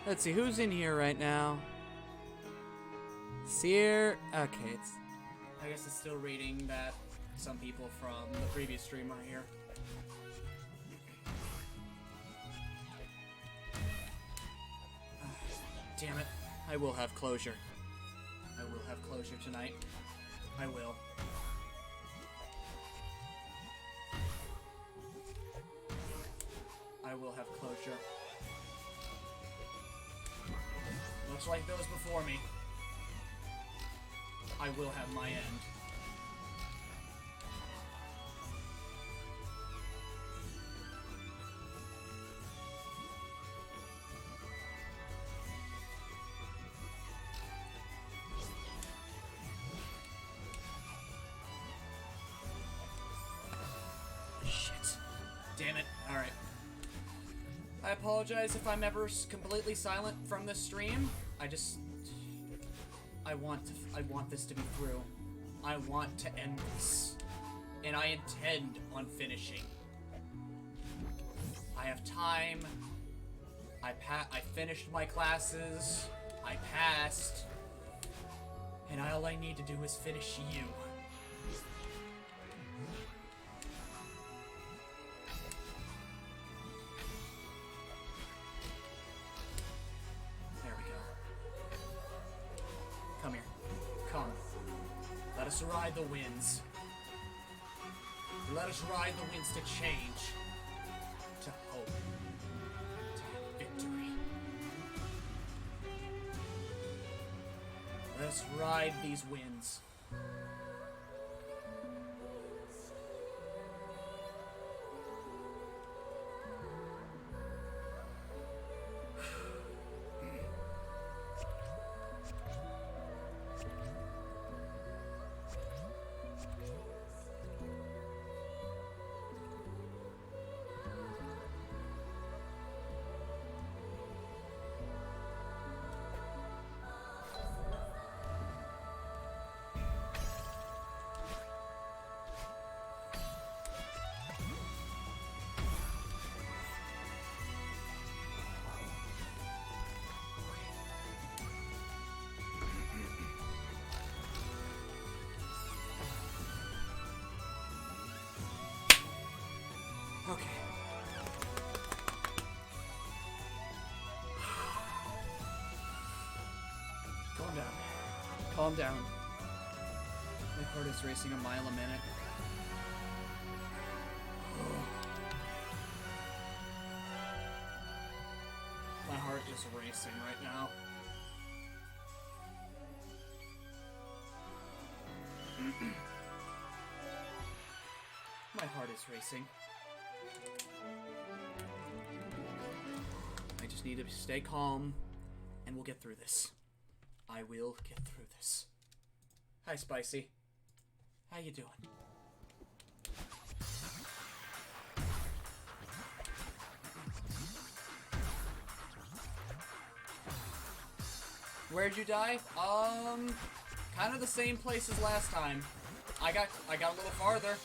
Let's see, who's in here right now? Seer. Okay, I guess it's still reading that some people from the previous stream are here. Damn it. I will have closure. I will have closure tonight. I will. I will have closure. Much like those before me, I will have my end. Shit. Damn it. Alright. I apologize if I'm ever completely silent from this stream. I want this to be through. I want to end this. And I intend on finishing. I have time. I finished my classes. I passed. And all I need to do is finish you. Let us ride the winds. Let us ride the winds to change, to hope, to victory. Let us ride these winds. Okay. Calm down. Calm down. My heart is racing a mile a minute. My heart is racing right now. My heart is racing. I just need to stay calm, and we'll get through this. I will get through this. Hi, Spicy. How you doing? Where'd you die? Kind of the same place as last time. I got a little farther.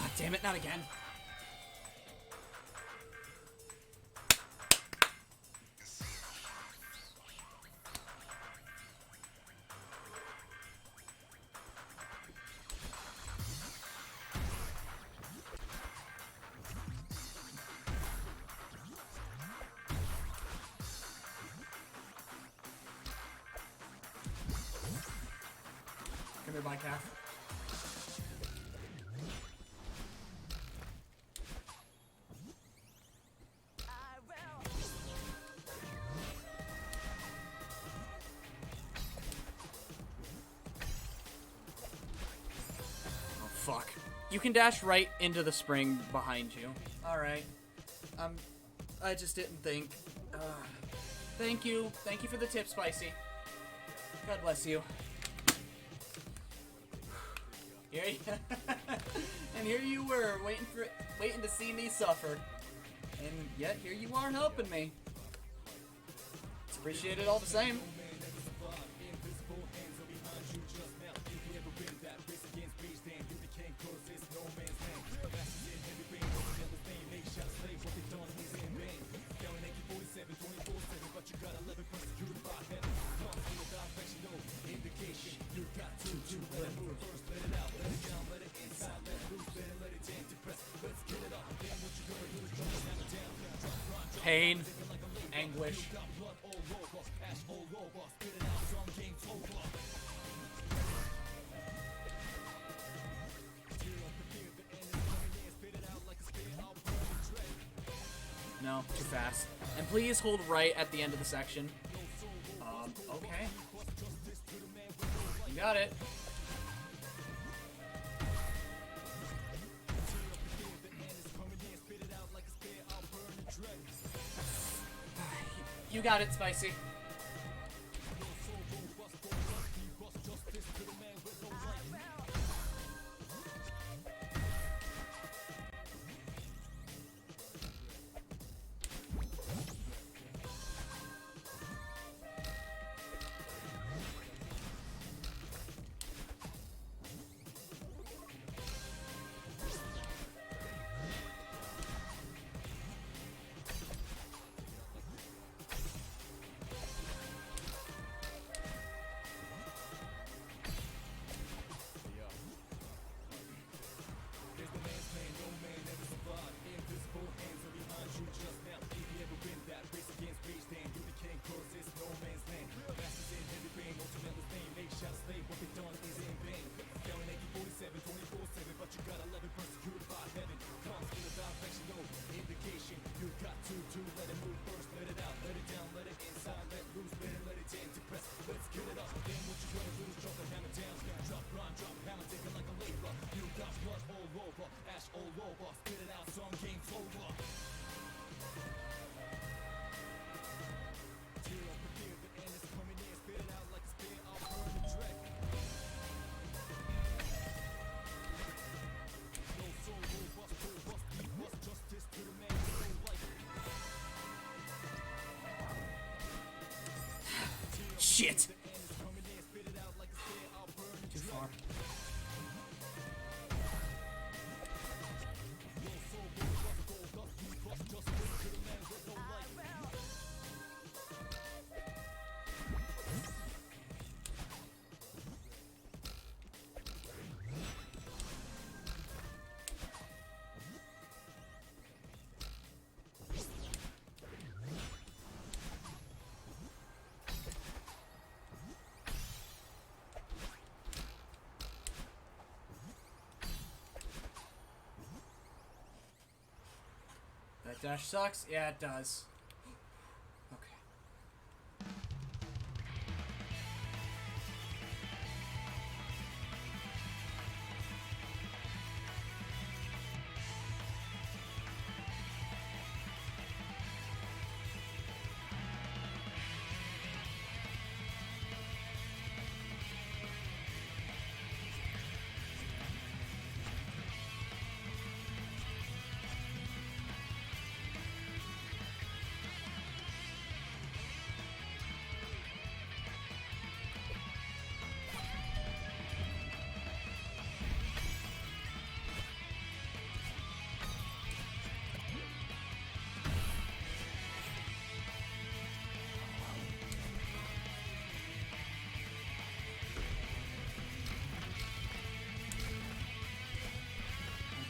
God damn it, not again. Come here, bike half. Oh, fuck. You can dash right into the spring behind you. Alright. I just didn't think. Thank you. Thank you for the tip, Spicy. God bless you. Here you and here you were, waiting to see me suffer. And yet, here you are helping me. It's appreciated all the same. Pain, anguish. No, too fast. And please hold right at the end of the section. Okay. You got it. You got it, Spicy. Shit! Too far. That dash sucks? Yeah, it does. Okay.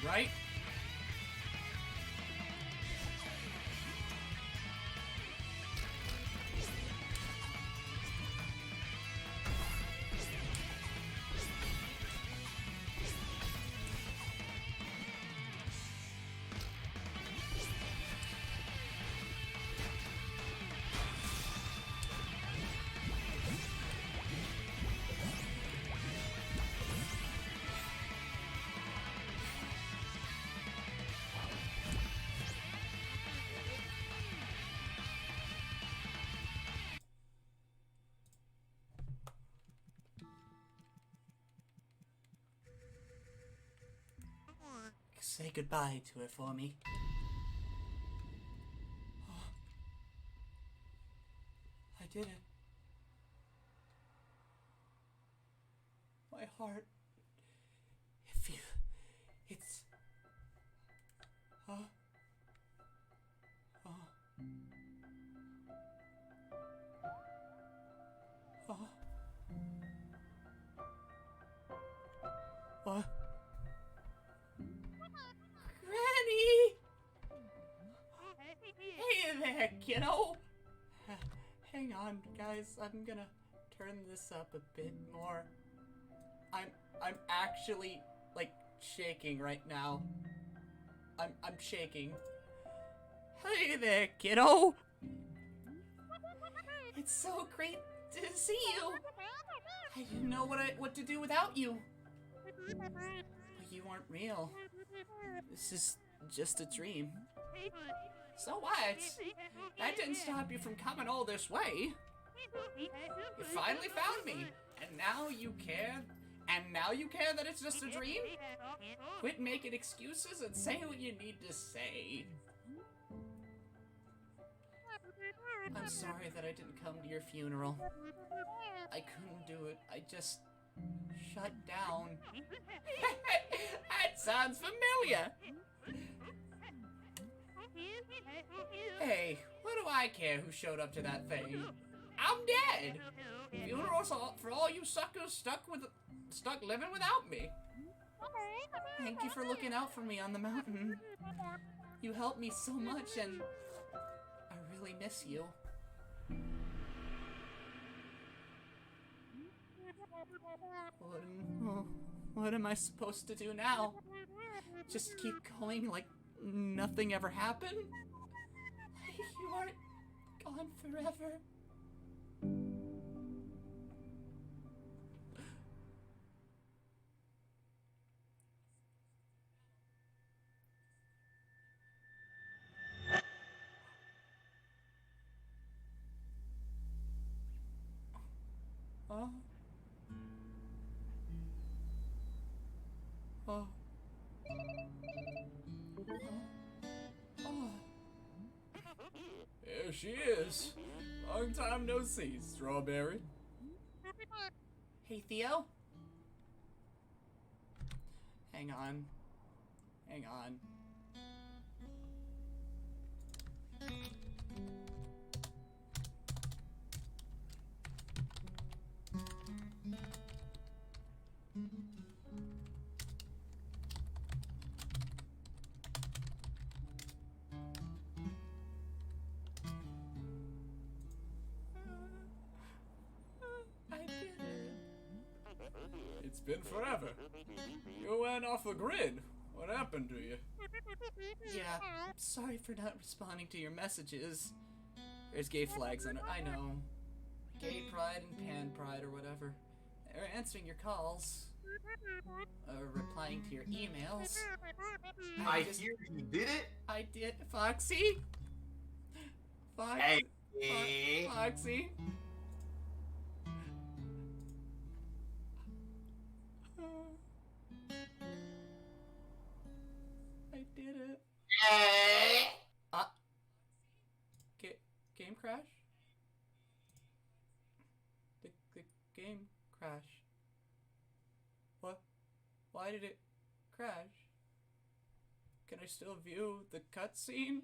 right? Say goodbye to it for me. Oh. I did it. My heart. It's... Oh. Oh. Oh. What? Granny! Hey there, kiddo! Hang on, guys. I'm gonna turn this up a bit more. I'm actually, like, shaking right now. I'm shaking. Hey there, kiddo! It's so great to see you! I didn't know what to do without you. But you aren't real. This is just a dream. So what? That didn't stop you from coming all this way. You finally found me, and now you care? And now you care that it's just a dream? Quit making excuses and say what you need to say. I'm sorry that I didn't come to your funeral. I couldn't do it. I just shut down. That sounds familiar. Hey, what do I care who showed up to that thing? I'm dead. Funerals for all you suckers stuck living without me. Thank you for looking out for me on the mountain. You helped me so much, and I really miss you. What am I supposed to do now? Just keep going like nothing ever happened? You aren't gone forever. Oh. Oh. Oh. There she is. Long time no see, Strawberry. Hey, Theo? Hang on. Hang on. I did it. It's been forever. You went off the grid. What happened to you? Yeah, sorry for not responding to your messages. There's gay flags on it, I know. Gay pride and pan pride or whatever. They're answering your calls. Replying to your emails. I hear you did it? I did. Foxy? Foxy? Foxy? I did it. Game crash? The game crash. What? Why did it crash? Can I still view the cutscene?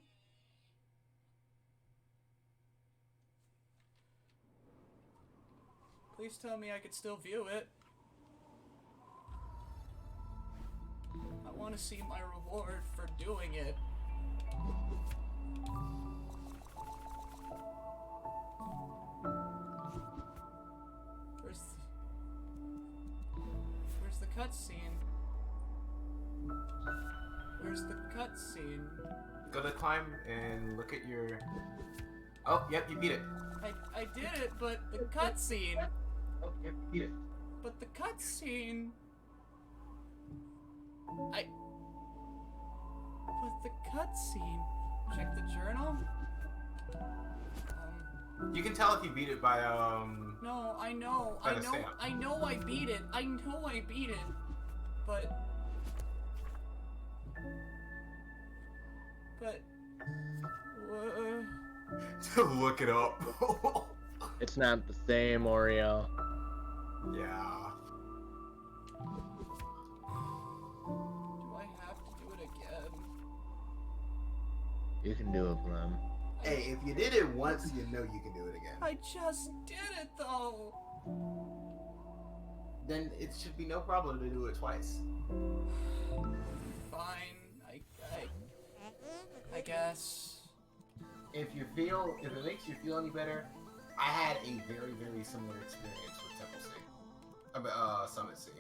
Please tell me I could still view it. I want want to see my reward for doing it. Where's the cutscene? Where's the cutscene? Go to climb and look at your... Oh, yep, you beat it. I did it, but the cutscene. Oh, yep, you beat it. But the cutscene. But the cutscene. Check the journal. You can tell if you beat it by No, I know I beat it. I know I beat it. But to look it up. It's not the same, Oreo. Yeah. do I have to do it again? You can do it, Blem. Hey, if you did it once, you know you can do it again. I just did it though. Then it should be no problem to do it twice. Fine. I guess. If it makes you feel any better, I had a very, very similar experience with Temple C. Summit C.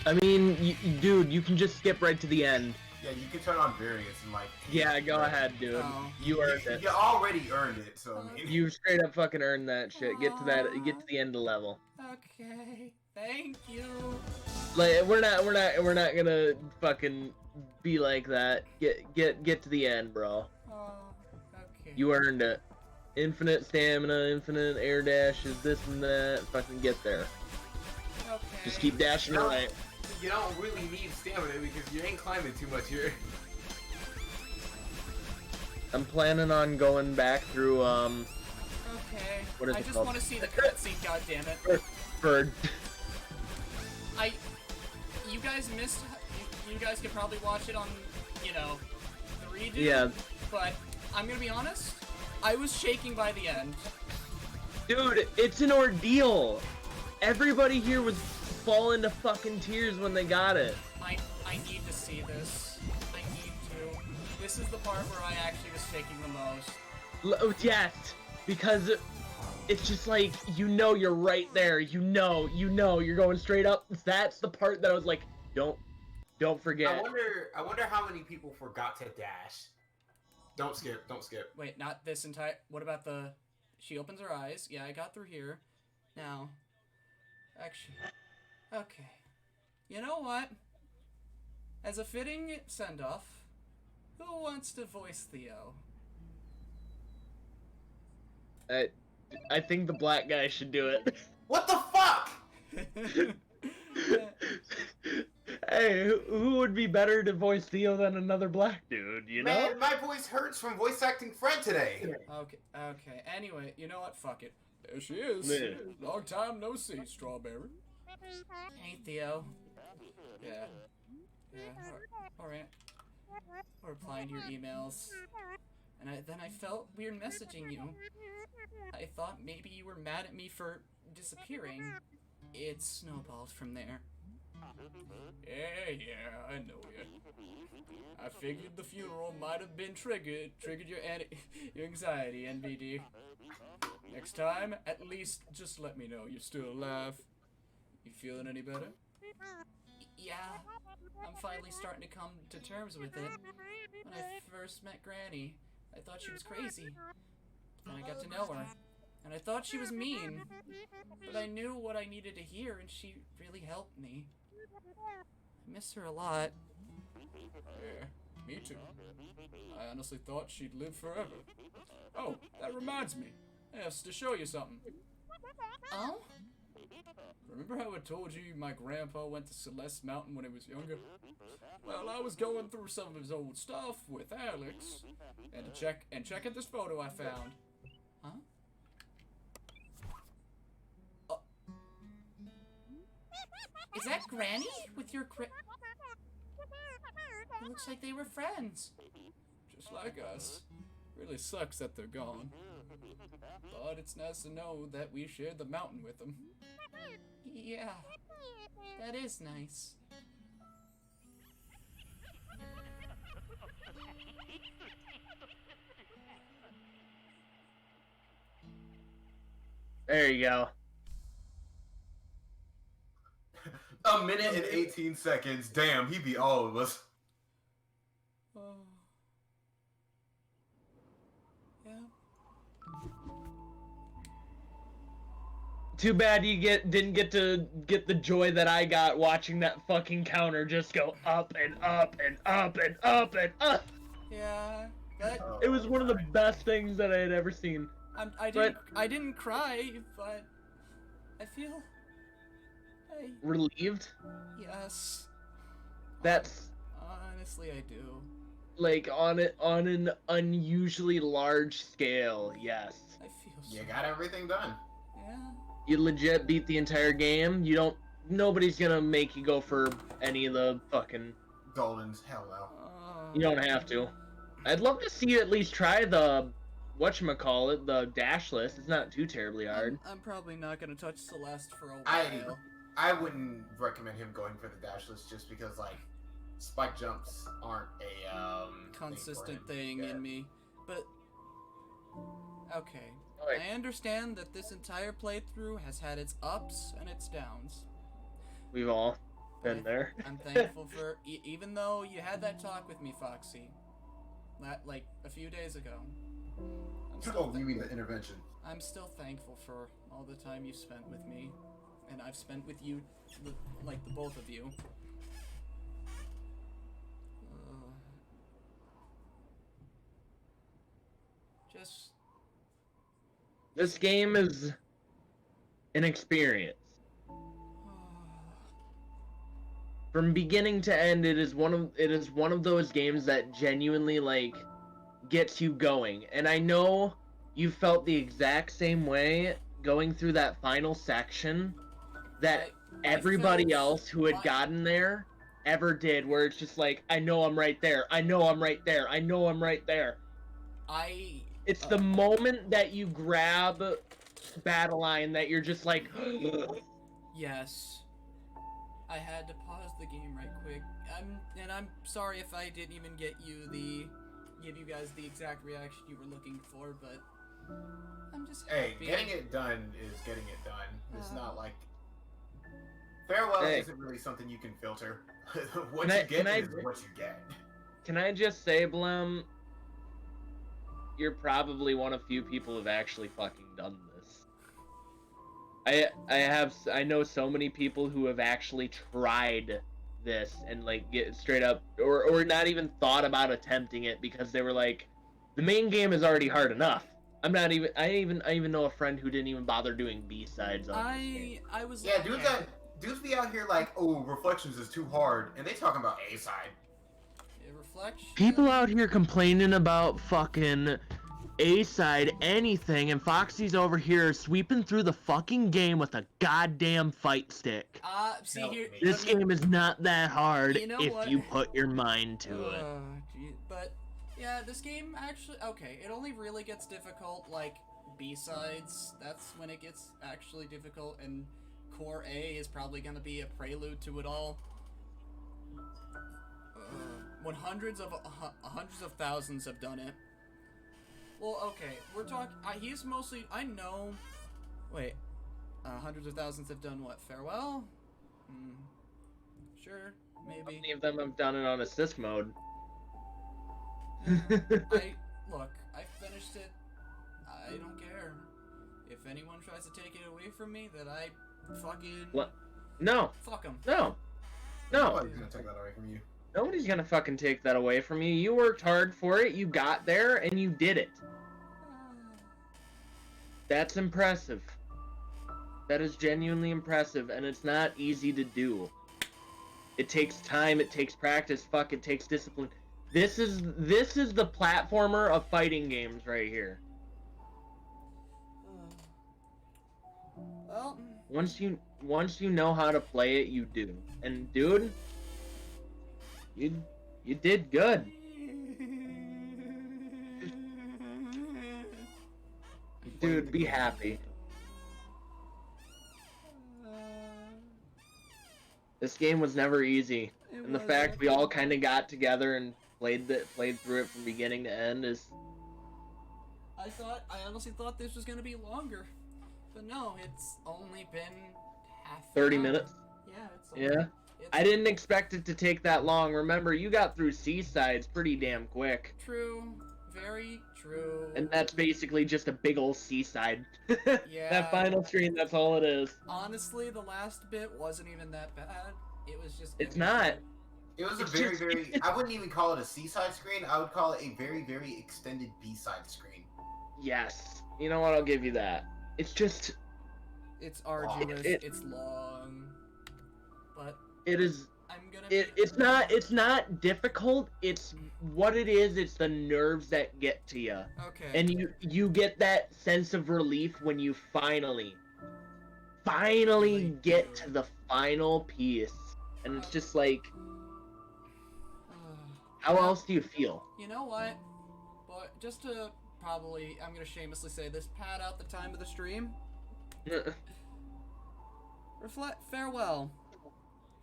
I mean, dude, you can just skip right to the end. Yeah, you can turn on variants and like... Yeah, go ahead, dude. Oh. You earned it. You already earned it, so I mean... You straight up fucking earned that shit. Get to the end of the level. Okay. Thank you. Like we're not gonna fucking be like that. Get to the end, bro. Oh, okay. You earned it. Infinite stamina, infinite air dashes, this and that. Fucking get there. Okay. Just keep dashing away. You don't really need stamina because you ain't climbing too much here. I'm planning on going back through Okay. What is I it just called? want to see the cutscene. God damn it. for You guys missed. You guys could probably watch it on, the redo. Yeah. But I'm gonna be honest. I was shaking by the end. Dude, it's an ordeal. Everybody here was falling to fucking tears when they got it. I need to see this. I need to. This is the part where I actually was shaking the most. Yes, because it's just like, you're right there. You're going straight up. That's the part that I was like, don't forget. I wonder how many people forgot to dash. Don't skip. Wait, not this entire. What about the? She opens her eyes. Yeah, I got through here. Now, actually, okay. You know what? As a fitting send-off, who wants to voice Theo? I think the black guy should do it. What the fuck? Hey, who would be better to voice Theo than another black dude, you know? Man, my voice hurts from voice acting Fred today. Okay. Anyway, you know what? Fuck it. There she is. Yeah. Long time no see, Strawberry. Hey, Theo. Yeah. Alright. Or replying to your emails. And then I felt weird messaging you. I thought maybe you were mad at me for disappearing. It snowballed from there. Yeah, I know ya. I figured the funeral might have been triggered your anxiety, NBD. Next time, at least just let me know you're still alive. You feeling any better? Yeah, I'm finally starting to come to terms with it. When I first met Granny, I thought she was crazy. Then I got to know her, and I thought she was mean. But I knew what I needed to hear, and she really helped me. I miss her a lot. Yeah, me too. I honestly thought she'd live forever. Oh, that reminds me. I have to show you something. Oh? Remember how I told you my grandpa went to Celeste Mountain when he was younger? Well, I was going through some of his old stuff with Alex, and check out this photo I found. Huh? Is that Granny with your It looks like they were friends. Just like us. Really sucks that they're gone. But it's nice to know that we shared the mountain with them. Yeah, that is nice. There you go. A minute and 18 seconds. Damn, he beat all of us. Oh. Yeah. Too bad you didn't get to get the joy that I got watching that fucking counter just go up and up and up and up and up. Yeah, but It was one of the best things that I had ever seen. I didn't cry, but I feel. Relieved? Yes. That's Honestly, I do. like on an unusually large scale. Yes. I feel. So You got everything done. Yeah. You legit beat the entire game. You don't. Nobody's gonna make you go for any of the fucking. Golden's, hell no. You don't have to. I'd love to see you at least try the whatchamacallit, the dash list. It's not too terribly hard. I'm probably not gonna touch Celeste for a I while. I wouldn't recommend him going for the dash list just because like spike jumps aren't a Consistent thing thing in me, but okay. Alright. I understand that this entire playthrough has had its ups and its downs. We've all been there. I'm thankful for, even though you had that talk with me, Foxy, like a few days ago. You mean the intervention? I'm still thankful for all the time you've spent with me, and I've spent with you, like the both of you. Just This game is an experience. From beginning to end, it is one of those games that genuinely like gets you going. And I know you felt the exact same way going through that final section that everybody else who had gotten there ever did, where it's just like, I know I'm right there. I know I'm right there. I know I'm right there. It's the moment that you grab Battleline that you're just like yes. I had to pause the game right quick. I'm sorry if I didn't even give you guys the exact reaction you were looking for, but I'm just happy. Hey, getting it done is getting it done. It's not like farewell isn't really something you can filter. What you get is what you get. Can I just say, Blem, you're probably one of few people who've actually fucking done this. I know so many people who have actually tried this and like get straight up or not even thought about attempting it because they were like, the main game is already hard enough. I even know a friend who didn't even bother doing B-sides on this game. I was yeah, dudes be out here like, oh, Reflections is too hard, and they talking about A-side. Reflection. People out here complaining about fucking A-side anything, and Foxy's over here sweeping through the fucking game with a goddamn fight stick. See here. This game is not that hard if you put your mind to it. But yeah, this game actually it only really gets difficult like B-sides. That's when it gets actually difficult, and Core A is probably gonna be a prelude to it all. When hundreds of thousands have done it. Well, okay, we're talking. He's mostly. I know. Wait, hundreds of thousands have done what? Farewell? Sure, maybe. How many of them have done it on assist mode? I finished it. I don't care. If anyone tries to take it away from me, that I fucking. What? No. Fuck them. No. Nobody's gonna take that away from you. Nobody's gonna fucking take that away from you. You worked hard for it, you got there, and you did it. That's impressive. That is genuinely impressive, and it's not easy to do. It takes time, it takes practice, fuck, it takes discipline. This is the platformer of fighting games right here. Well, once you know how to play it, you do. And dude, you did good. Dude, be happy. This game was never easy, It and the wasn't. fact we all kind of got together and played through it from beginning to end is. I honestly thought this was gonna be longer, but no, it's only been half. 30 an hour. minutes. Yeah, it's. Yeah. I didn't expect it to take that long. Remember, you got through Seasides pretty damn quick. True. Very true. And that's basically just a big old seaside. Yeah. That final screen, that's all it is. Honestly, the last bit wasn't even that bad. It was just. It's not. It was a It's very, just- very. I wouldn't even call it a seaside screen. I would call it a very, very extended B-side screen. Yes. You know what? I'll give you that. It's just. It's arduous. It's long. But It is. I'm gonna. It's not difficult. It's what it is. It's the nerves that get to you, Okay. and you get that sense of relief when you finally get to the final piece, and it's just like, how else do you feel? You know what? But just to probably, I'm gonna shamelessly say this: pad out the time of the stream. Farewell.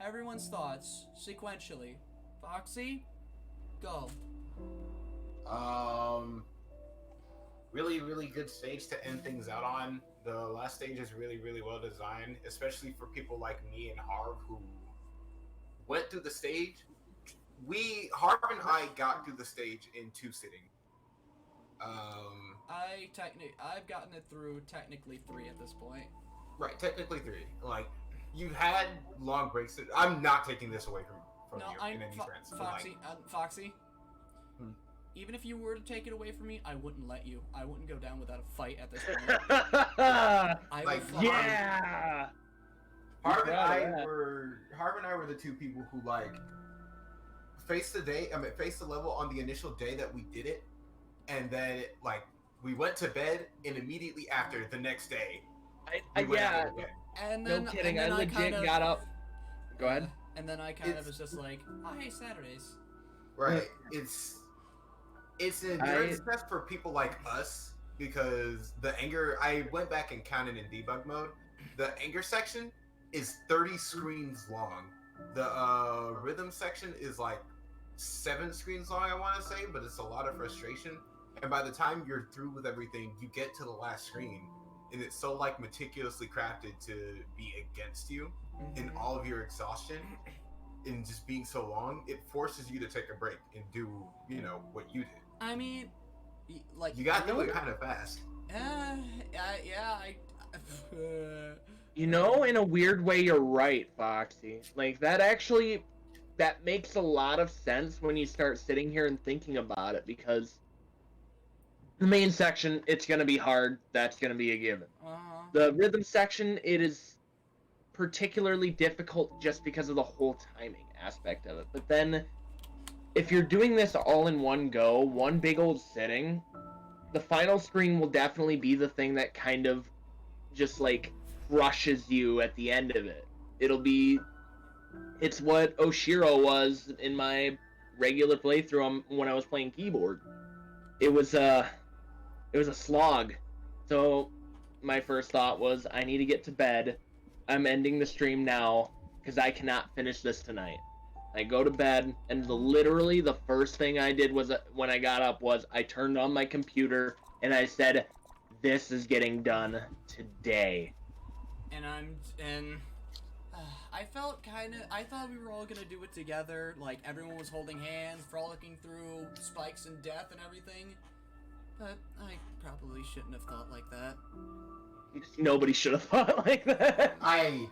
Everyone's thoughts sequentially. Foxy, go. Really, really good stage to end things out on. The last stage is really, really well designed, especially for people like me and Harv who went through the stage. Harv and I got through the stage in 2 sittings. I've gotten it through technically 3 at this point. Right, technically 3. Like, you had long breaks. I'm not taking this away from No, you in any sense. but, Foxy, Foxy. Hmm. Even if you were to take it away from me, I wouldn't let you. I wouldn't go down without a fight at this point. I would Like, fight. Yeah. Harv and I were the 2 people who like faced the level on the initial day that we did it, and then like we went to bed, and immediately after the next day, we went out again. And then, No kidding. And then I legit kind of, got up. Go ahead. And then I kind of was just like, oh, hey, Saturdays. Right. It's an endurance test for people like us, because the anger. I went back and counted in debug mode. The anger section is 30 screens long. The rhythm section is like 7 screens long, I want to say, but it's a lot of frustration. And by the time you're through with everything, you get to the last screen, and it's so like meticulously crafted to be against you in all of your exhaustion, and just being so long, it forces you to take a break and do what you did. I mean, like You got through it kind of fast. yeah. You know, in a weird way, you're right, Foxy. Like, that makes a lot of sense when you start sitting here and thinking about it, because the main section, it's going to be hard. That's going to be a given. The rhythm section, it is particularly difficult just because of the whole timing aspect of it. But then, if you're doing this all in one go, one big old sitting, the final screen will definitely be the thing that kind of just, like, crushes you at the end of it. It's what Oshiro was in my regular playthrough when I was playing keyboard. It was a slog. So my first thought was, I need to get to bed. I'm ending the stream now because I cannot finish this tonight. I go to bed, and literally the first thing I did was, when I got up, was I turned on my computer and I said, this is getting done today. And I thought we were all gonna do it together, like everyone was holding hands, frolicking through spikes and death and everything, but I probably shouldn't have thought like that. Nobody should have thought like that. I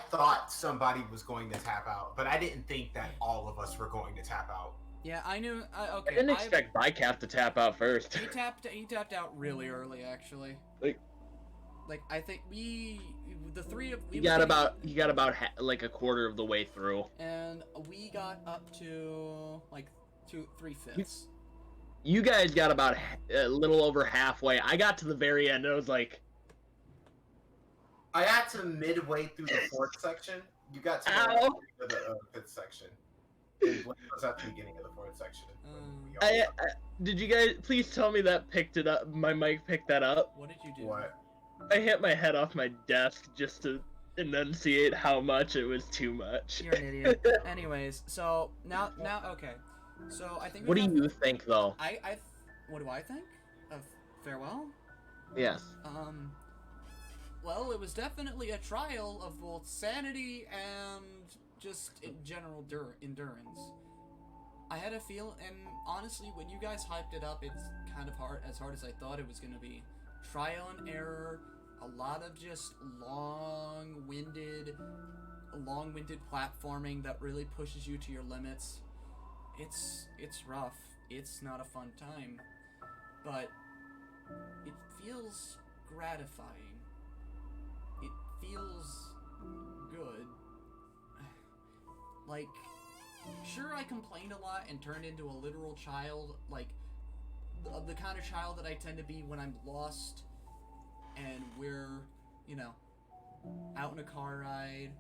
thought somebody was going to tap out, but I didn't think that all of us were going to tap out. Yeah, I knew. Okay, I didn't expect Bycap to tap out first. He tapped out really early, actually. Like I think the 3 of you got about like a quarter of the way through, and we got up to like 3/5. You guys got about a little over halfway. I got to the very end, and I was like, I got to midway through the 4th section. You got to the 5th section. And Blem was at the beginning of the 4th section. Did you guys please tell me that picked it up? My mic picked that up. What did you do? What? I hit my head off my desk just to enunciate how much it was too much. You're an idiot. Anyways, so now, okay. So I think. What do you think, though? What do I think of Farewell? Yes. Well, it was definitely a trial of both sanity and just in general endurance. I had a feel, and honestly, when you guys hyped it up, it's kind of as hard as I thought it was going to be. Trial and error, a lot of just long-winded platforming that really pushes you to your limits. It's rough. It's not a fun time, but it feels gratifying. It feels good. Like, sure, I complained a lot and turned into a literal child, like the kind of child that I tend to be when I'm lost and we're, you know, out in a car ride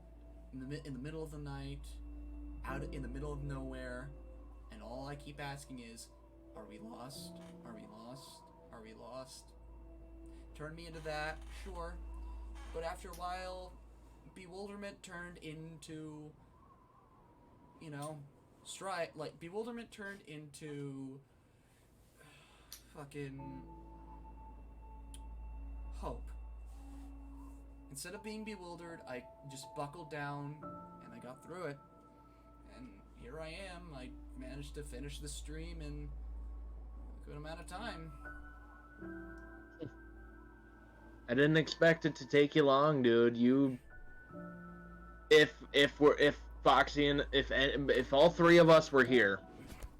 in the middle of the night, out in the middle of nowhere, and all I keep asking is, are we lost? Are we lost? Are we lost? Turn me into that, sure. But after a while, bewilderment turned into, you know, bewilderment turned into fucking hope. Instead of being bewildered, I just buckled down and I got through it. And here I am. I managed to finish the stream in a good amount of time. I didn't expect it to take you long, dude. If Foxy and if all three of us were here,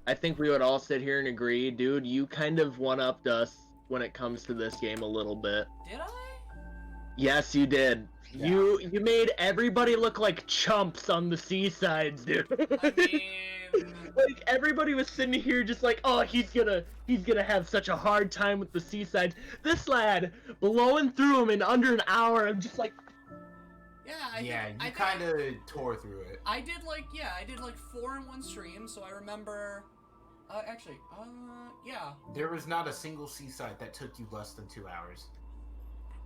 I think we would all sit here and agree, dude. You kind of one-upped us when it comes to this game a little bit. Did I? Yes, you did. Yeah. You made everybody look like chumps on the seasides, dude. I mean, like everybody was sitting here just like, oh, he's gonna have such a hard time with the seasides. This lad blowing through him in under an hour. I'm just like, yeah, you kind of tore through it. I did like 4 in one stream, so I remember. Yeah. There was not a single seaside that took you less than 2 hours.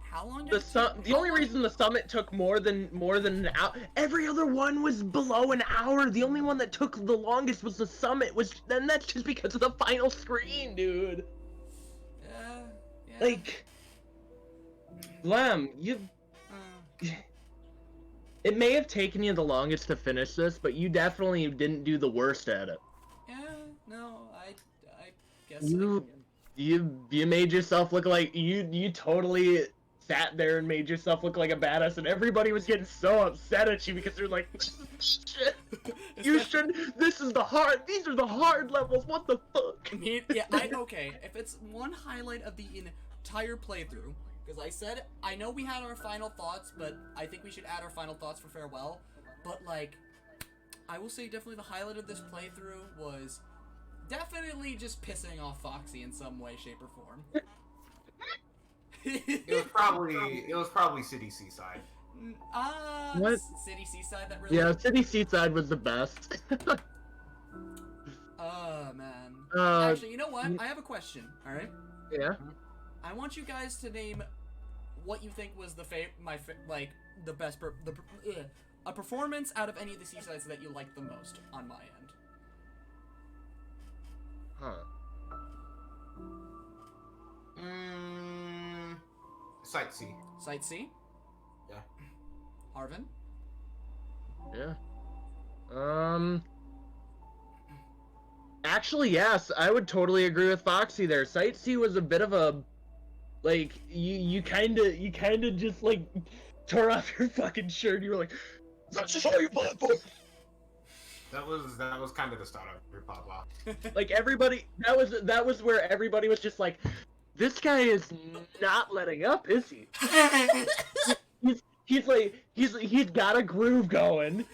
How long did the only reason the summit took more than an hour, every other one was below an hour. The only one that took the longest was the summit. Then that's just because of the final screen, dude. Yeah. Like, Blem, it may have taken you the longest to finish this, but you definitely didn't do the worst at it. Yeah, no, I guess you made yourself look like you totally sat there and made yourself look like a badass, and everybody was getting so upset at you because they're like, shit, these are the hard levels, what the fuck? Okay, if it's one highlight of the entire playthrough, because I know we had our final thoughts, but I think we should add our final thoughts for Farewell, but like, I will say definitely the highlight of this playthrough was definitely just pissing off Foxy in some way, shape, or form. It was probably City Seaside. What? City Seaside, that really... Yeah, City Seaside was the best. Oh, man. Actually, you know what? I have a question, alright? Yeah? I want you guys to name what you think was the best a performance out of any of the Seasides that you liked the most on my end. Huh. Site C. Site C? Yeah. Harvin? Yeah. Actually, yes, I would totally agree with Foxy there. Site C was a bit of a, like, you kind of just, like, tore off your fucking shirt. You were like, that's just how you platform. That was kind of the start of your pop-off. Like, everybody, that was where everybody was just like, this guy is not letting up, is he? he's got a groove going.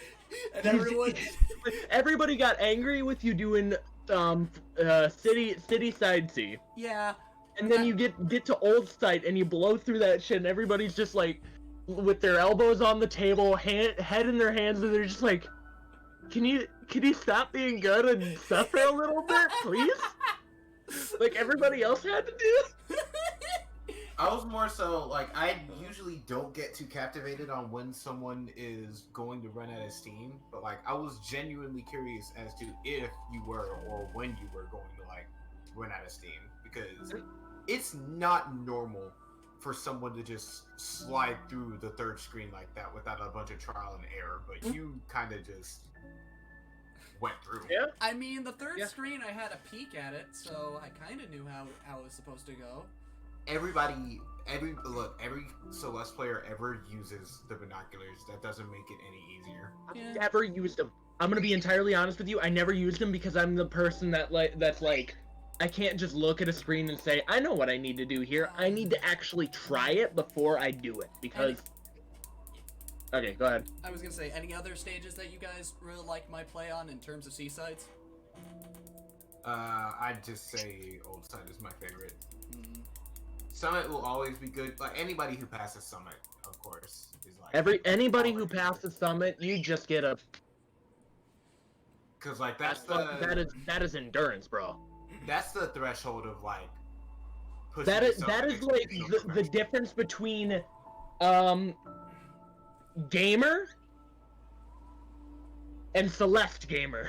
And everybody got angry with you doing city side C. Yeah. And then you get to old site and you blow through that shit and everybody's just like with their elbows on the table, head in their hands, and they're just like, Can you stop being good and suffer a little bit, please? Like everybody else had to do? I was more so like I usually don't get too captivated on when someone is going to run out of steam, but like I was genuinely curious as to if you were or when you were going to like run out of steam, because it's not normal for someone to just slide through the third screen like that without a bunch of trial and error, but you kind of just went through. Yeah. I mean, the third screen, I had a peek at it, so I kind of knew how it was supposed to go. Every Celeste player ever uses the binoculars. That doesn't make it any easier. I've never used them. I'm gonna be entirely honest with you. I never used them because I'm the person that's like, I can't just look at a screen and say, I know what I need to do here. I need to actually try it before I do it, because... Okay, go ahead. I was gonna say, any other stages that you guys really like my play on in terms of Seasides? I'd just say Old Side is my favorite. Summit will always be good. Like anybody who passes Summit, of course, is like anybody who passes Summit, you just get a. Because like that is endurance, bro. That's the threshold of like. That is like the difference between, gamer and Celeste gamer.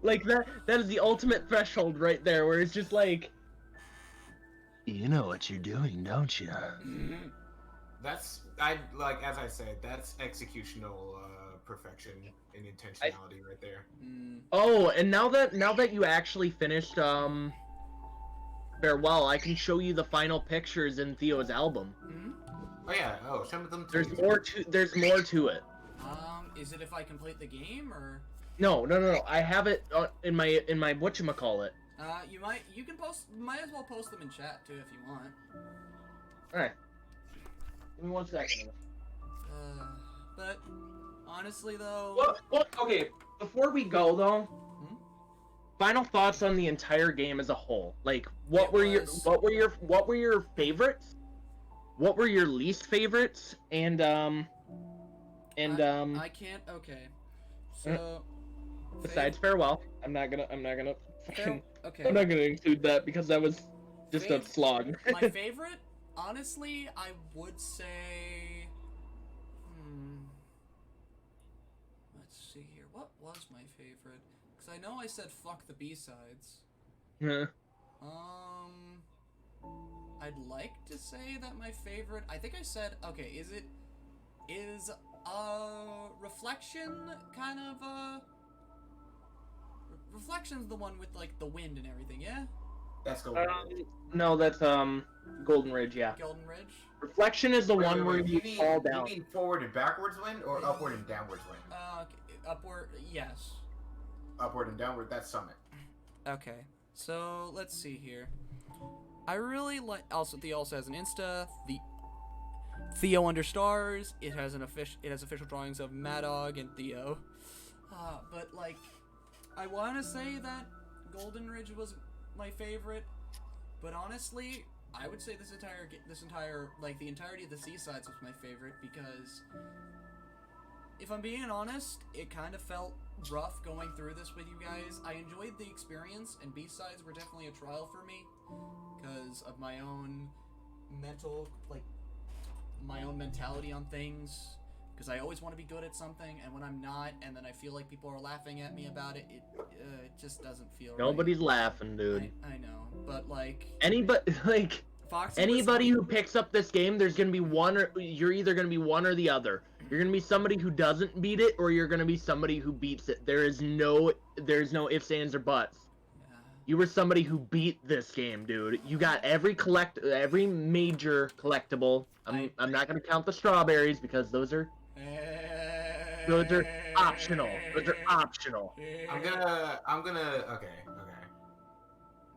Like that is the ultimate threshold right there, where it's just like, you know what you're doing, don't you? As I said, that's executional perfection and intentionality right there. Oh, and now that you actually finished Farewell, I can show you the final pictures in Theo's album. Oh yeah, show me them too. There's more to it. Is it if I complete the game or? No. I have it in my whatchamacallit. You can might as well post them in chat too if you want. Alright. Give me 1 second. But honestly though. Okay, before we go though, final thoughts on the entire game as a whole. Like, what were your favorites? What were your least favorites? And I can't. Okay. So. Besides Farewell, I'm not gonna fucking. Okay. I'm not gonna include that because that was just a slog. My favorite, honestly, I would say. Let's see here. What was my favorite? Because I know I said fuck the B-sides. Yeah. I'd like to say that my favorite. I think I said. Okay. Is Reflection kind of Reflection's the one with like the wind and everything, yeah? That's Golden Ridge. No, that's Golden Ridge, yeah. Golden Ridge? Reflection is the one where you fall down. You mean forward and backwards wind or upward and downwards wind? Okay, upward, yes. Upward and downward, that's Summit. Okay, so let's see here. I really like. Also, Theo also has an Insta. The Theo under stars. It has official drawings of Mad Dog and Theo. But like, I want to say that Golden Ridge was my favorite, but honestly, I would say this entire like the entirety of the Seasides was my favorite because, if I'm being honest, it kind of felt rough going through this with you guys. I enjoyed the experience, and B-sides were definitely a trial for me because of my own mentality on things. Because I always want to be good at something, and when I'm not, and then I feel like people are laughing at me about it, it just doesn't feel Nobody's right. laughing, dude. I know, but like anybody who picks up this game, there's gonna be you're either gonna be one or the other. You're gonna be somebody who doesn't beat it, or you're gonna be somebody who beats it. There's no ifs, ands, or buts. Yeah. You were somebody who beat this game, dude. You got every major collectible. I'm not gonna count the strawberries because those are optional. Those are optional. I'm gonna. Okay.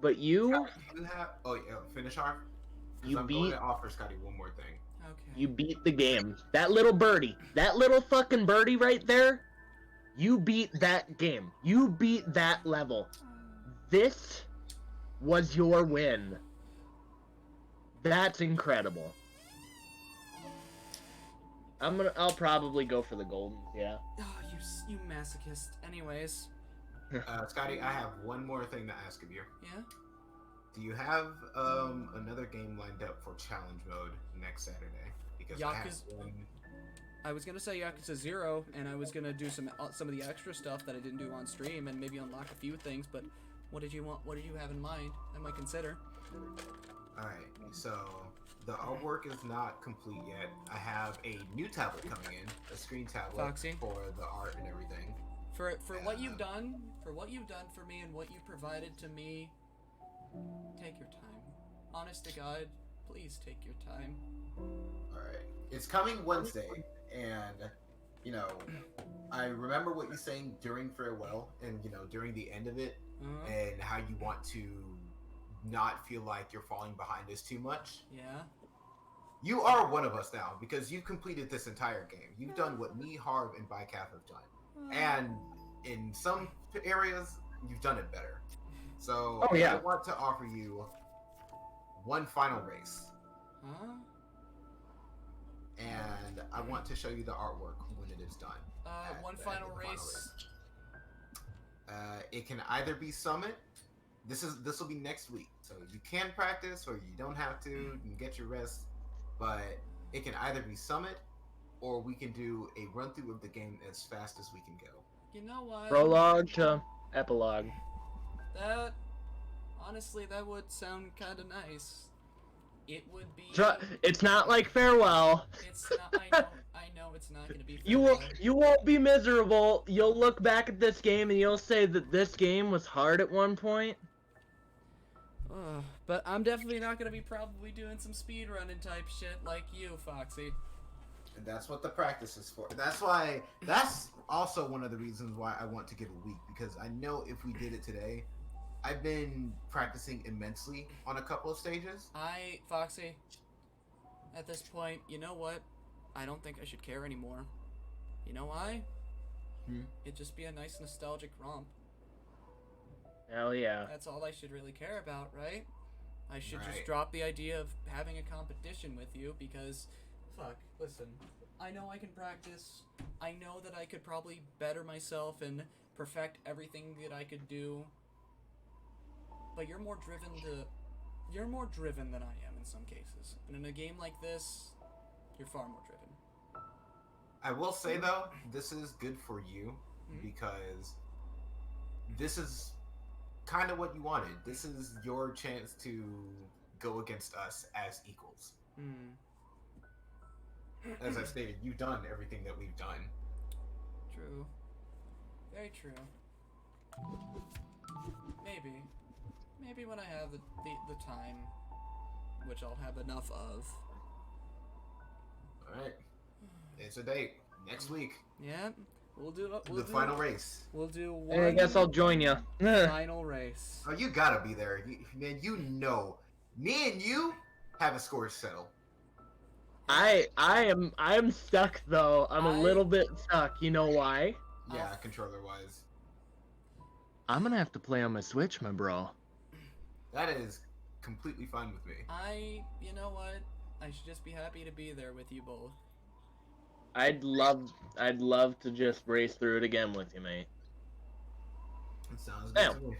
But you have. Oh yeah. Finish off. I'm going to offer Scotty one more thing. Okay. You beat the game. That little fucking birdie right there. You beat that game. You beat that level. This was your win. That's incredible. I'll probably go for the golden, yeah. Oh, you masochist. Anyways. Scotty, I have one more thing to ask of you. Yeah? do you have another game lined up for challenge mode next Saturday? Because I have one. I was gonna say Yakuza 0, and I was gonna do some of the extra stuff that I didn't do on stream, and maybe unlock a few things. But what did you want? What did you have in mind? I might consider. All right, so the artwork is not complete yet. I have a new tablet coming in, a screen tablet Foxy, for the art and everything. For what you've done, for me, and what you provided to me, take your time. Honest to God, please take your time. All right, it's coming Wednesday, and you know, I remember what you're saying during farewell, and you know, during the end of it, and how you want to not feel like you're falling behind us too much. Yeah. You are one of us now because you've completed this entire game. You've done what me, Harv, and Bycaf have done, and in some areas, you've done it better. So I want to offer you one final race. And I want to show you the artwork when it is done. One final race. It can either be Summit. This will be next week, so you can practice or you don't have to. You can get your rest, but it can either be Summit, or we can do a run through of the game as fast as we can go. You know what? Prologue to epilogue. That honestly, that would sound kind of nice. It would be. It's not like farewell. It's not. I know it's not gonna be. You won't be miserable. You'll look back at this game and you'll say that this game was hard at one point. But I'm definitely not gonna be probably doing some speed running type shit like you, Foxy. And that's what the practice is for. That's also one of the reasons why I want to give a week, because I know if we did it today, I've been practicing immensely on a couple of stages. Foxy, at this point, you know what? I don't think I should care anymore. You know why? It'd just be a nice nostalgic romp. Hell yeah. That's all I should really care about, right? I should just drop the idea of having a competition with you because, fuck, listen, I know I can practice. I know that I could probably better myself and perfect everything that I could do. But you're more driven than I am in some cases. And in a game like this, you're far more driven. I will say though, this is good for you because this is kind of what you wanted. This is your chance to go against us as equals. As I stated, you've done everything that we've done. True. Very true. Maybe when I have the time, which I'll have enough of. Alright. It's a date. Next week. Yeah. We'll do the final race. We'll do one. I guess I'll join you. Final race. Oh, you gotta be there. Man, you know. Me and you have a score settled. I am stuck though. I'm a little bit stuck. You know why? Yeah, controller wise. I'm gonna have to play on my Switch, my bro. That is completely fine with me. You know what? I should just be happy to be there with you both. I'd love to just race through it again with you, mate. It sounds good to me.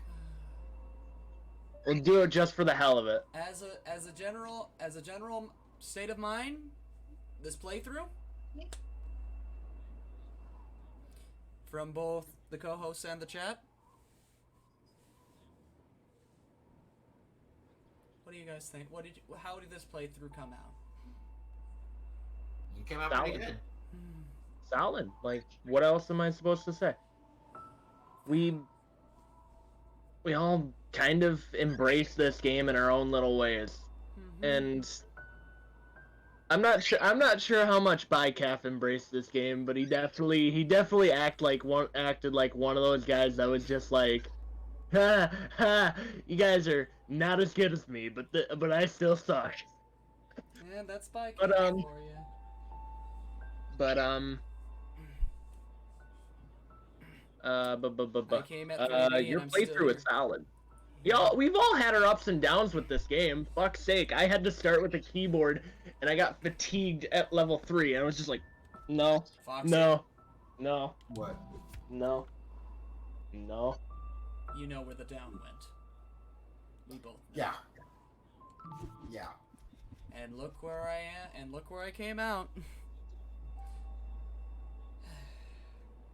We'll do it just for the hell of it. As a general state of mind, this playthrough from both the co-hosts and the chat. What do you guys think? How did this playthrough come out? You came out pretty good. Solid. Like, what else am I supposed to say? We all kind of embrace this game in our own little ways, and I'm not sure how much Bycaf embraced this game, but he definitely acted like one of those guys that was just like, ha ha, you guys are not as good as me, but I still suck. Yeah, that's Bycaf for you. Your playthrough is solid. We've all had our ups and downs with this game. Fuck's sake, I had to start with a keyboard, and I got fatigued at level 3, and I was just like, no, Foxy. no. What? No. You know where the down went. We both know. Yeah. Yeah. And look where I am, and look where I came out.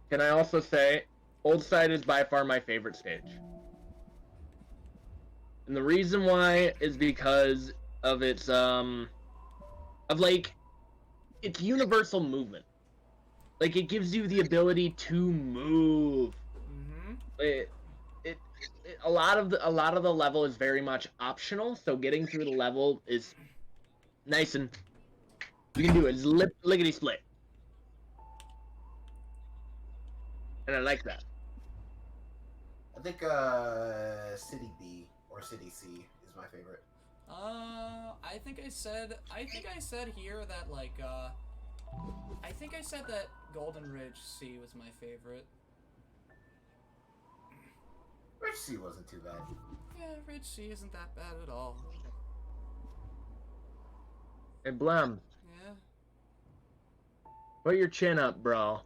Can I also say, Old Side is by far my favorite stage. And the reason why is because of its its universal movement. Like, it gives you the ability to move. Mm-hmm. A lot of the level is very much optional, so getting through the level is nice, and you can do it lickety split. And I like that. I think City B or City C is my favorite. I think I said here that I think I said that Golden Ridge C was my favorite. Ridge C wasn't too bad. Yeah, Ridge C isn't that bad at all. Hey, Blem, Yeah. put your chin up, bro.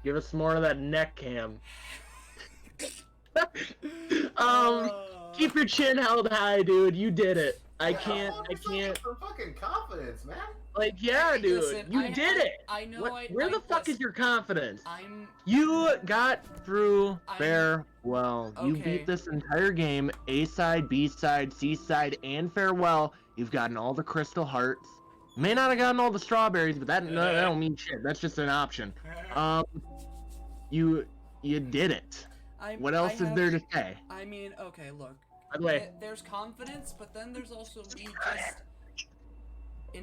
Give us more of that neck cam. Keep your chin held high, dude. You did it. I can't. For fucking confidence, man. Like, yeah, dude. Listen, you did it. I know. Where the fuck is your confidence? I'm. You got through farewell. Okay. You beat this entire game. A side, B side, C side, and farewell. You've gotten all the crystal hearts. May not have gotten all the strawberries, but that don't mean shit. That's just an option. You did it. What else is there to say? I mean, okay, look. By the way, there's confidence, but then there's also me just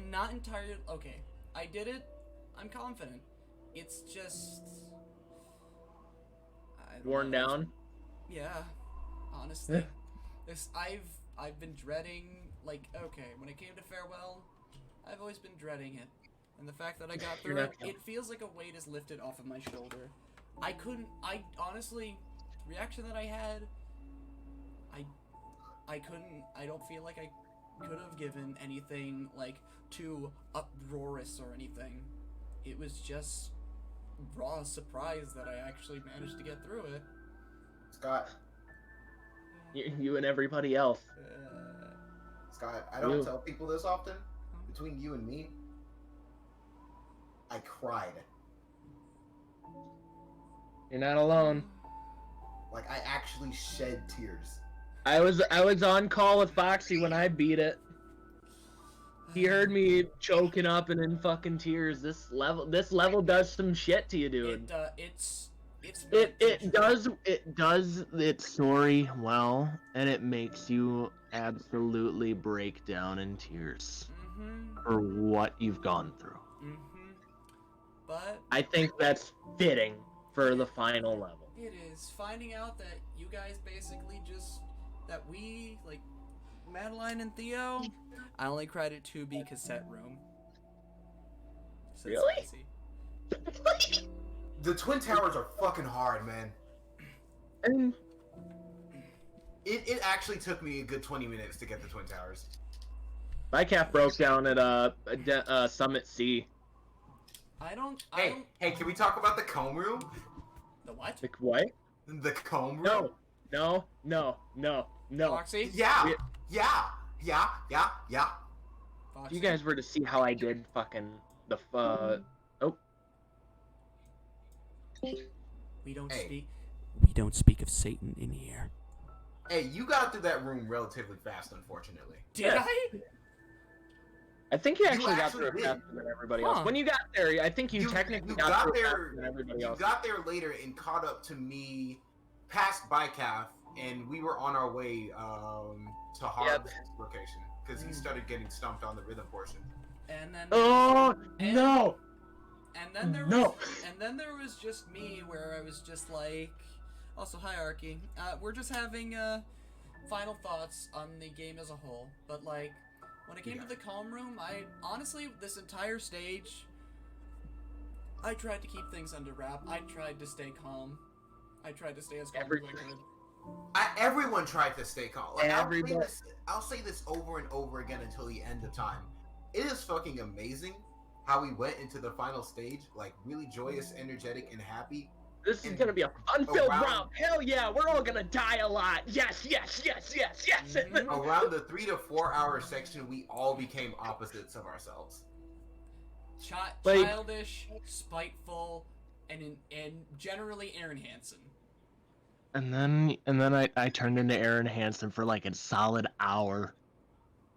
not entirely. Okay, I did it. I'm confident. It's just worn down. Yeah, honestly, I've been dreading. Like, okay, when it came to farewell, I've always been dreading it, and the fact that I got through it, it feels like a weight is lifted off of my shoulder. I honestly, the reaction that I had, I don't feel like I could have given anything, like, too uproarious or anything. It was just raw surprise that I actually managed to get through it. Scott. You and everybody else. Scott, I don't tell people this often. Between you and me, I cried. You're not alone. Like, I actually shed tears. I was on call with Foxy when I beat it. He heard me choking up and in fucking tears. This level does some shit to you, dude. It does its story well, and it makes you absolutely break down in tears for what you've gone through. But I think that's fitting for the final level. It is. Finding out that you guys basically that we, like, Madeline and Theo, I only cried at 2B cassette room. Really? The Twin Towers are fucking hard, man. And it actually took me a good 20 minutes to get the Twin Towers. my calf broke down at Summit C. Hey, can we talk about the comb room? The what? The what? The comb room? No. Foxy? Yeah. Foxy? You guys were to see how I did fucking the We don't speak of Satan in here. Hey, you got through that room relatively fast, unfortunately. Did I? I think you actually got through it faster than everybody else. When you got there, I think you technically got through it faster than everybody else. You got there later and caught up to me past Bycalf, and we were on our way to Harv's location because he started getting stumped on the rhythm portion. And then no! And then there was just me, where I was just like, also hierarchy. We're just having final thoughts on the game as a whole. But like, when it came to the calm room, I honestly, this entire stage, I tried to keep things under wrap. I tried to stay calm. I tried to stay as calm as I could. Everyone tried to stay calm. Like, I'll say this over and over again until the end of time. It is fucking amazing how we went into the final stage, like, really joyous, energetic, and happy, This is And gonna be a fun-filled around- round. Hell yeah, we're all gonna die a lot. Yes, yes, yes, yes, yes. Around the 3 to 4 hour section, we all became opposites of ourselves. Childish, spiteful, and generally Aaron Hansen. And then I turned into Aaron Hansen for like a solid hour.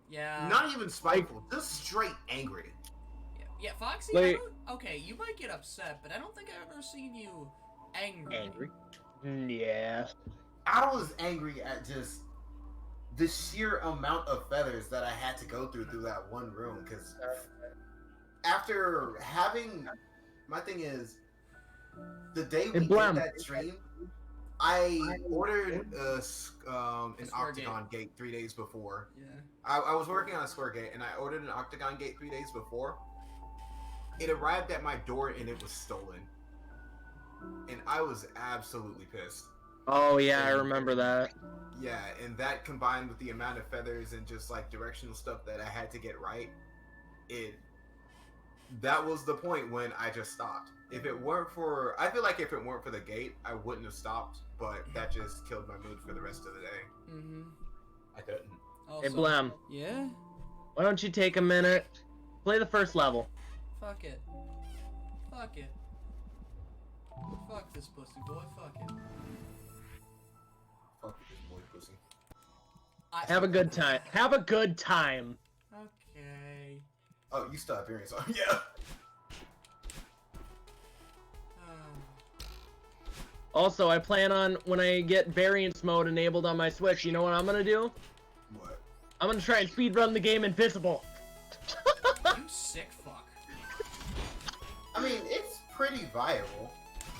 Yeah. Not even spiteful, just straight angry. Yeah, Foxy. Like- Okay, you might get upset, but I don't think I've ever seen you angry. Angry. Yeah. I was angry at just the sheer amount of feathers that I had to go through that one room. Because after having, my thing is, the day we did Blem. that stream, I ordered an Square octagon gate 3 days before. Yeah. I was working on a square gate, and I ordered an octagon gate 3 days before. It arrived at my door, and it was stolen. And I was absolutely pissed. Oh yeah, I remember that. Yeah, and that combined with the amount of feathers and just like directional stuff that I had to get right, that was the point when I just stopped. If it weren't for, I feel like if it weren't for the gate, I wouldn't have stopped, but that just killed my mood for the rest of the day. Mm-hmm. I couldn't. Hey Blem, Yeah? why don't you take a minute, play the first level? Fuck it. Fuck it. Fuck this pussy boy, fuck it. Fuck this boy pussy. Have a good time. Have a good time. Okay. Oh, you still have earrings on? Yeah. Also, I plan on, when I get variance mode enabled on my Switch, you know what I'm gonna do? What? I'm gonna try and speedrun the game invisible. You sick fuck. I mean, it's pretty viable.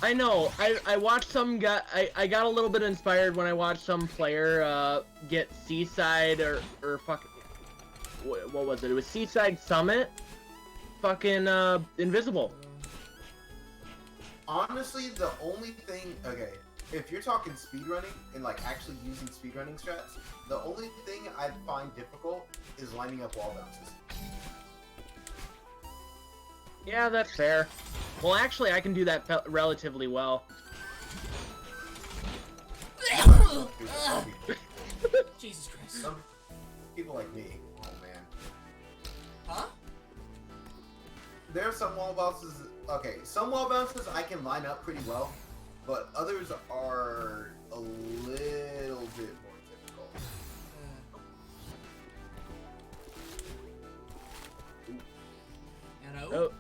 I know. I watched some guy. I got a little bit inspired when I watched some player get Seaside or fucking what was it? It was Seaside Summit. Fucking invisible. Honestly, the only thing, okay, if you're talking speedrunning and like actually using speedrunning strats, the only thing I'd find difficult is lining up wall bounces. Yeah, that's fair. Well, actually, I can do that relatively well. Jesus Christ. Some people like me, oh man. Huh? There are some wall bounces, okay, some wall bounces I can line up pretty well, but others are a little bit more difficult. Hello? Oh.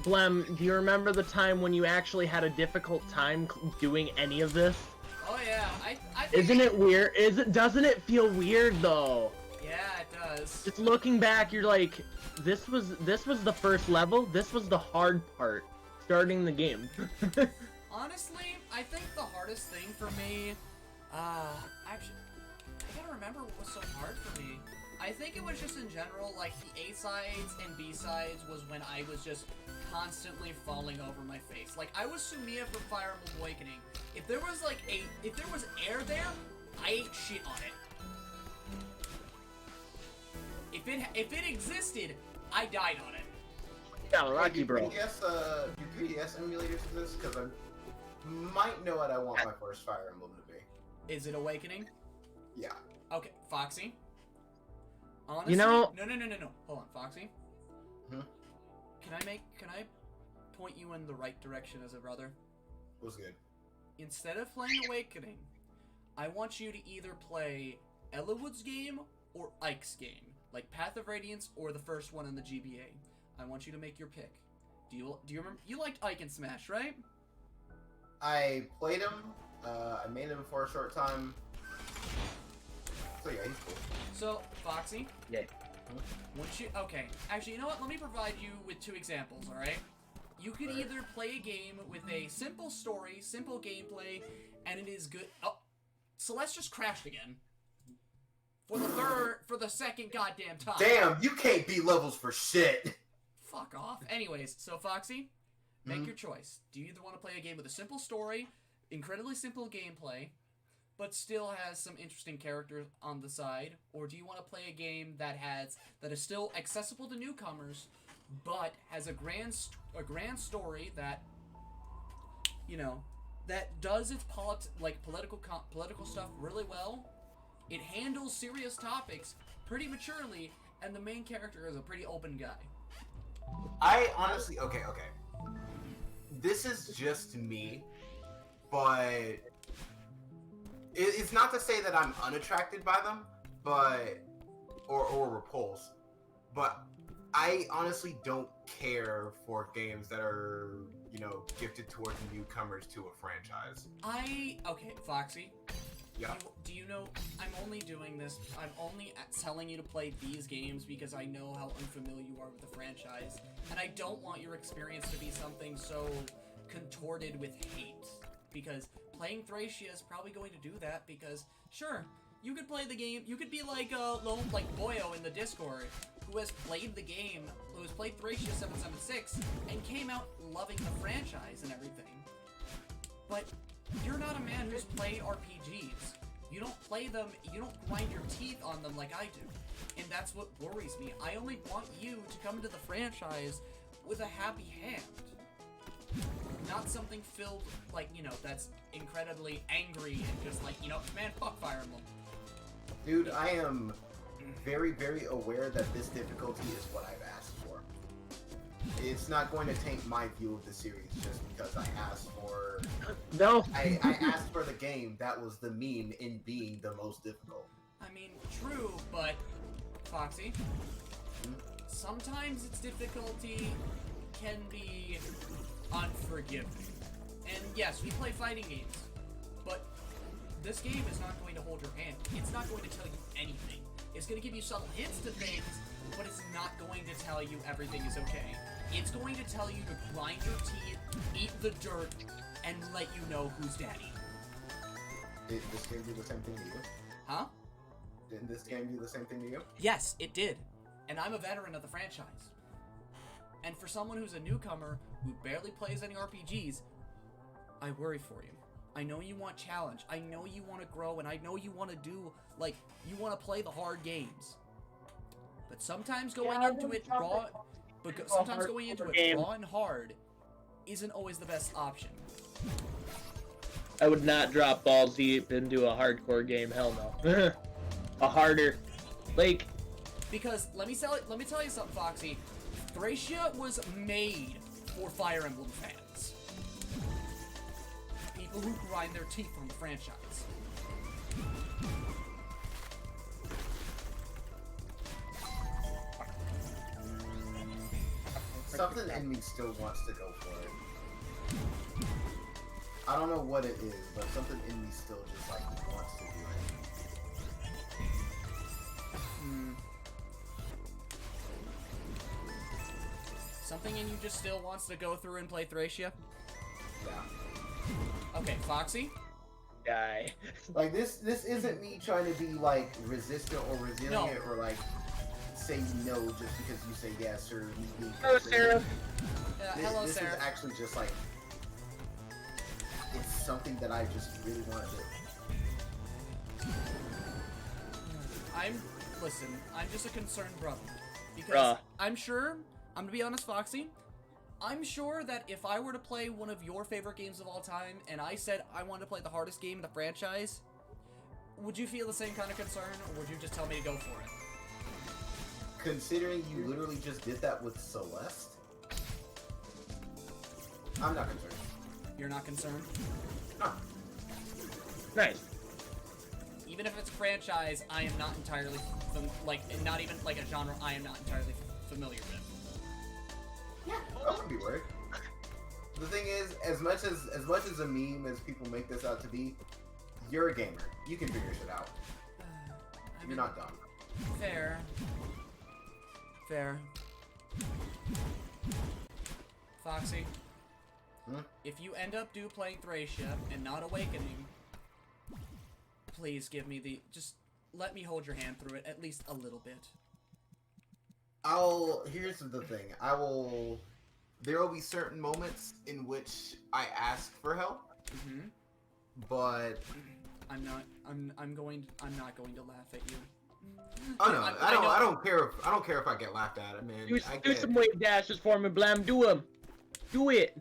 Blem, do you remember the time when you actually had a difficult time doing any of this? Oh yeah, I think Isn't it weird? Doesn't it feel weird though? Yeah, it does. Just looking back, you're like, this was the first level. This was the hard part, starting the game. Honestly, I think the hardest thing for me, actually, I gotta remember what was so hard for me. I think it was just in general, like the A sides and B sides was when I was just constantly falling over my face. Like I was Sumiya from Fire Emblem Awakening. If there was air there, I ate shit on it. If it existed, I died on it. Yeah, lucky, bro. Do 3DS emulators exist? Because I might know what I want my first Fire Emblem to be. Is it Awakening? Yeah. Okay, Foxy. Honestly, You know- no. Hold on, Foxy. Hmm? Can I point you in the right direction as a brother? Was good. Instead of playing Awakening, I want you to either play Ellawood's game or Ike's game, like Path of Radiance or the first one in the GBA. I want you to make your pick. Do you remember? You liked Ike and Smash, right? I played him. I made him for a short time. So yeah, he's cool. So, Foxy. Yeah. Okay, actually, you know what? Let me provide you with two examples, alright? You could either play a game with a simple story, simple gameplay, and it is good. Oh, Celeste just crashed again. For the second goddamn time. Damn, you can't beat levels for shit. Fuck off. Anyways, so Foxy, make your choice. Do you either want to play a game with a simple story, incredibly simple gameplay, but still has some interesting characters on the side, or do you want to play a game that is still accessible to newcomers, but has a grand story that, that does its political stuff really well. It handles serious topics pretty maturely, and the main character is a pretty open guy. I honestly, okay. This is just me, but it's not to say that I'm unattracted by them, or repulsed, but I honestly don't care for games that are, gifted towards newcomers to a franchise. Okay, Foxy. Yeah. Do you know, I'm only doing this, I'm only telling you to play these games because I know how unfamiliar you are with the franchise, and I don't want your experience to be something so contorted with hate, because playing Thracia is probably going to do that, because, sure, you could play the game, you could be like Boyo in the Discord, who has played the game, who has played Thracia 776, and came out loving the franchise and everything. But you're not a man who's played RPGs. You don't play them, you don't grind your teeth on them like I do. And that's what worries me. I only want you to come into the franchise with a happy hand. Not something filled, that's incredibly angry and just man, fuck Fire Emblem. Dude, I am very, very aware that this difficulty is what I've asked for. It's not going to taint my view of the series just because I asked for... No. I asked for the game that was the meme in being the most difficult. I mean, true, but... Foxy? Sometimes its difficulty can be unforgiving. And yes, we play fighting games, but this game is not going to hold your hand. It's not going to tell you anything. It's going to give you subtle hints to things, but it's not going to tell you everything is okay. It's going to tell you to grind your teeth, eat the dirt, and let you know who's daddy. Did this game do the same thing to you? Huh? Didn't this game do the same thing to you? Yes, it did. And I'm a veteran of the franchise. And for someone who's a newcomer who barely plays any RPGs, I worry for you. I know you want challenge. I know you want to grow, and I know you want to do, you want to play the hard games. But sometimes going into it raw, raw and hard isn't always the best option. I would not drop balls deep into a hardcore game. Hell no. A harder, because let me tell you something, Foxy. Thracia was made for Fire Emblem fans. People who grind their teeth on the franchise. Something in me still wants to go for it. I don't know what it is, but something in me still just wants to do it. Something in you just still wants to go through and play Thracia? Yeah. Okay, Foxy? guy. This isn't me trying to be resistant or resilient or say no just because you say yes or me being Hello, Sarah. Hello, this Sarah. This is actually just it's something that I just really want to do. I'm just a concerned brother. Because I'm gonna be honest, Foxy, I'm sure that if I were to play one of your favorite games of all time, and I said I wanted to play the hardest game in the franchise, would you feel the same kind of concern, or would you just tell me to go for it? Considering you literally just did that with Celeste, I'm not concerned. You're not concerned? No. Nice. Even if it's a franchise, I am not entirely, not even a genre I am not entirely familiar with. Yeah, I wouldn't be worried. The thing is, as much as a meme as people make this out to be, you're a gamer. You can figure shit out. You're not dumb. Fair. Foxy. If you end up playing Thracia and not Awakening, please give me just let me hold your hand through it at least a little bit. Here's the thing. There will be certain moments in which I ask for help. But I'm not going to laugh at you. Oh no, I don't care. I don't care if I get laughed at. I mean, Do some wave dashes for me, Blam. Do them. Do it.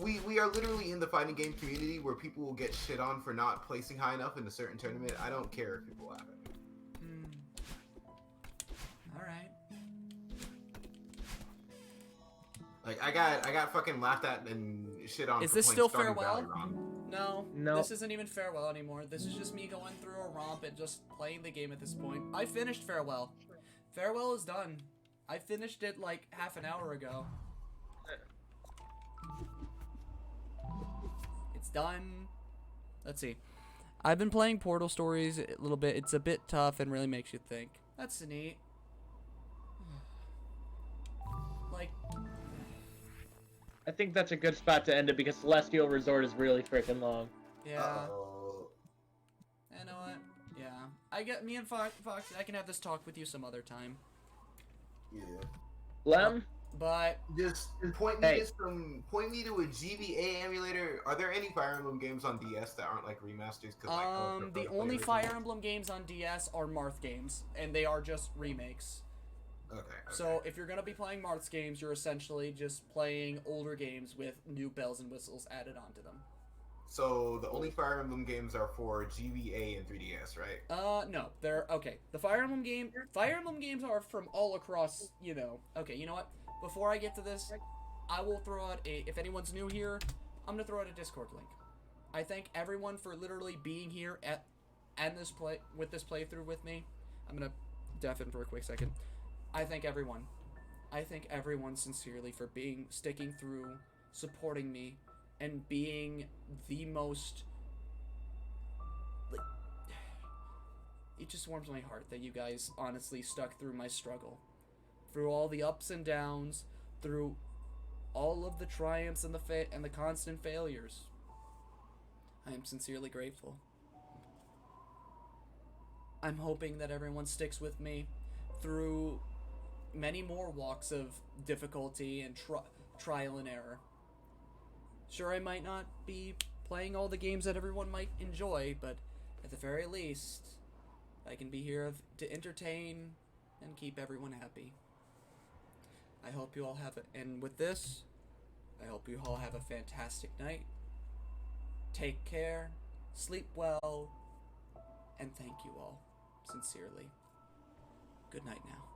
We are literally in the fighting game community where people will get shit on for not placing high enough in a certain tournament. I don't care if people laugh at me. All right. Like I got fucking laughed at and shit on. Is for this playing still Stardew farewell? Valley wrong. No. This isn't even farewell anymore. This is just me going through a romp and just playing the game at this point. I finished farewell. Farewell is done. I finished it like half an hour ago. It's done. Let's see. I've been playing Portal Stories a little bit. It's a bit tough and really makes you think. That's neat. Like, I think that's a good spot to end it because Celestial Resort is really freaking long. yeah. Uh-oh. You know what? Yeah. I get me and Fox. I can have this talk with you some other time. Yeah. Blem? But Just point me to a GBA emulator. Are there any Fire Emblem games on DS that aren't like remasters? the only Fire Emblem games on DS are Marth games, and they are just remakes. Okay. So if you're gonna be playing Marth's games, you're essentially just playing older games with new bells and whistles added onto them. So the only Fire Emblem games are for GBA and 3DS, right? No, they're okay. The Fire Emblem games are from all across. You know. Okay, you know what? Before I get to this, I will throw out if anyone's new here, I'm gonna throw out a Discord link. I thank everyone for literally being here with this playthrough with me. I'm gonna deafen for a quick second. I thank everyone. I thank everyone sincerely for sticking through, supporting me, and being the most. Like, it just warms my heart that you guys honestly stuck through my struggle. Through all the ups and downs, through all of the triumphs and the constant failures. I am sincerely grateful. I'm hoping that everyone sticks with me through many more walks of difficulty and trial and error. Sure, I might not be playing all the games that everyone might enjoy, but at the very least, I can be here to entertain and keep everyone happy. I hope you all and with this, I hope you all have a fantastic night. Take care, sleep well, and thank you all, sincerely. Good night now.